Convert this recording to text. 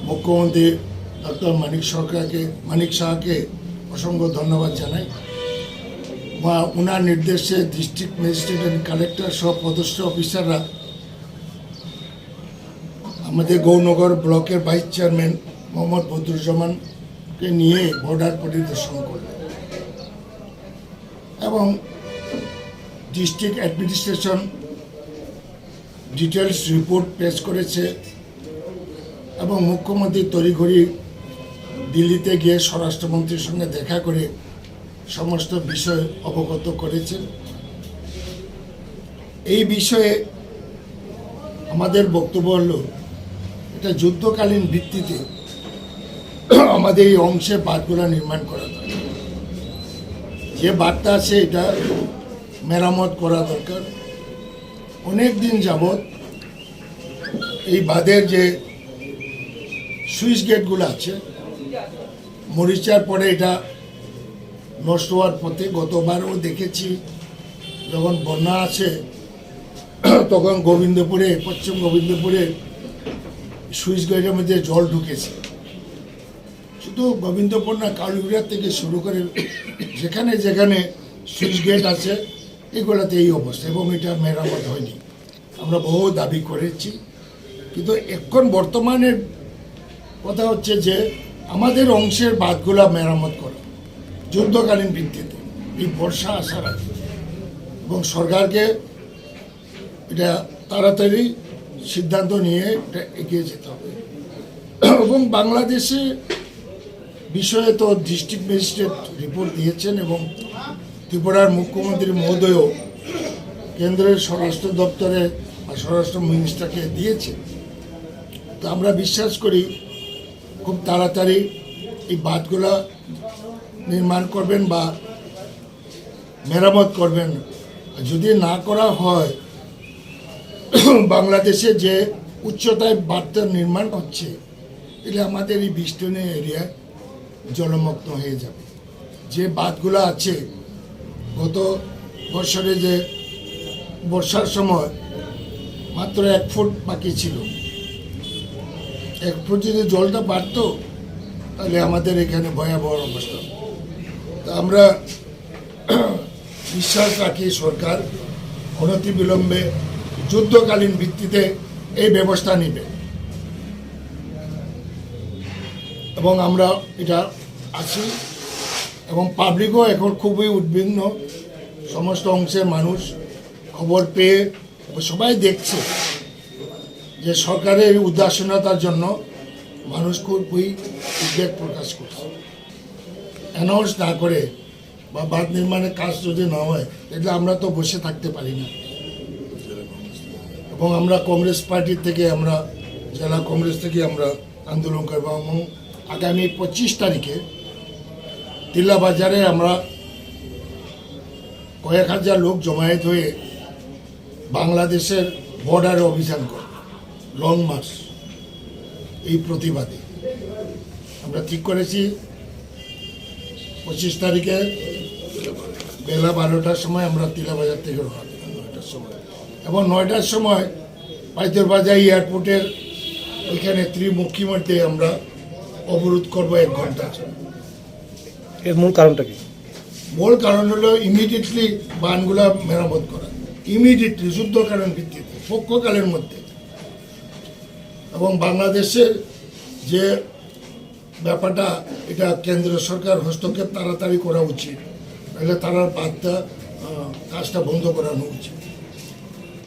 মুখ্যমন্ত্রী ডক্টর মানিক শাহকে অসংখ্য ধন্যবাদ জানাই। বা ওনার নির্দেশে ডিস্ট্রিক্ট ম্যাজিস্ট্রেট অ্যান্ড কালেক্টর সহ পদস্থ অফিসাররা আমাদের গৌরনগর ব্লকের ভাইস চেয়ারম্যান মোহাম্মদ বদরুজ্জামানকে নিয়ে বর্ডার পরিদর্শন করলেন এবং ডিস্ট্রিক্ট অ্যাডমিনিস্ট্রেশন ডিটেলস রিপোর্ট পেশ করেছে এবং মুখ্যমন্ত্রী তড়িঘড়ি দিল্লিতে গিয়ে স্বরাষ্ট্রমন্ত্রীর সঙ্গে দেখা করে সমস্ত বিষয় অবগত করেছেন। এই বিষয়ে আমাদের বক্তব্য হল এটা যুদ্ধকালীন ভিত্তিতে আমাদের এই অংশে বাঁধগুলো নির্মাণ করা দরকার। যে বাঁধটা আছে এটা মেরামত করা দরকার। অনেক দিন যাবৎ এই বাঁধের যে সুইচ গেটগুলো আছে মরিচার পরে এটা নষ্ট হওয়ার পথে। গতবারও দেখেছি যখন বন্যা আছে তখন গোবিন্দপুরে, পশ্চিম গোবিন্দপুরে সুইচ গেটের মধ্যে জল ঢুকেছে। শুধু গোবিন্দপুর না, কালুরিয়া থেকে শুরু করে যেখানে যেখানে সুইচ গেট আছে এগুলোতে এই অবস্থা এবং এটা মেরামত হয়নি। আমরা বহু দাবি করেছি, কিন্তু এখন বর্তমানের কথা হচ্ছে যে আমাদের অংশের বাঁধগুলা মেরামত করা যুদ্ধকালীন ভিত্তিতে এই বর্ষা আসার আগে, এবং সরকারকে এটা তাড়াতাড়ি সিদ্ধান্ত নিয়ে এটা এগিয়ে যেতে হবে। এবং বাংলাদেশে বিষয়ে তো ডিস্ট্রিক্ট ম্যাজিস্ট্রেট রিপোর্ট দিয়েছেন এবং ত্রিপুরার মুখ্যমন্ত্রী মহোদয়ও কেন্দ্রের স্বরাষ্ট্র দপ্তরে বা স্বরাষ্ট্র মিনিস্টারকে দিয়েছে। তো আমরা বিশ্বাস করি খুব তাড়াতাড়ি এই বাঁধগুলা নির্মাণ করবেন বা মেরামত করবেন। যদি না করা হয় বাংলাদেশে যে উচ্চতায় বাঁধটা নির্মাণ হচ্ছে এটা আমাদের এই বিস্তীর্ণ এরিয়ায় জলমগ্ন হয়ে যাবে। যে বাঁধগুলো আছে গত বছরে যে বর্ষার সময় মাত্র 1 ফুট বাকি ছিল, 1 ফুট যদি জলটা বাড়তো তাহলে আমাদের এখানে ভয়াবহ অবস্থা। তা আমরা বিশ্বাস রাখি সরকার অনতিবিলম্বে যুদ্ধকালীন ভিত্তিতে এই ব্যবস্থা নেবে এবং আমরা এটা আছি এবং পাবলিকও এখন খুবই উদ্বিগ্ন। সমস্ত অংশের মানুষ খবর পেয়ে সবাই দেখছে যে সরকারের উদাসীনতার জন্য মানুষ খুবই উদ্বেগ প্রকাশ করছে। অ্যানাউন্স না করে বা বাঁধ নির্মাণের কাজ যদি না হয় তাহলে আমরা তো বসে থাকতে পারি না। এবং আমরা কংগ্রেস পার্টির থেকে, আমরা জেলা কংগ্রেস থেকে আমরা আন্দোলন করব এবং আগামী 25 তারিখে তিল্লা বাজারে আমরা কয়েক হাজার লোক জমায়েত হয়ে বাংলাদেশের বর্ডারে অভিযান করব, লং মার্চ। এই প্রতিবাদে আমরা ঠিক করেছি 25 তারিখে বেলা 12টার সময় আমরা তিলা বাজার থেকে রওনা দেব, 9টার সময়, এবং 9টার সময় পাইতর বাজার এয়ারপোর্টের ওইখানে ত্রিমুখী মধ্যে আমরা অবরোধ করবো 1 ঘন্টা। এর মূল কারণটা কি? মূল কারণ হলো ইমিডিয়েটলি বাঁধগুলা মেরামত করা, ইমিডিয়েটলি যুদ্ধকালীন ভিত্তিতে পক্ষকালের মধ্যে। এবং বাংলাদেশের যে ব্যাপারটা এটা কেন্দ্র সরকার হস্তক্ষেপ তাড়াতাড়ি করা উচিত, নাহলে তারা বাঁধটা কাজটা বন্ধ করানো উচিত।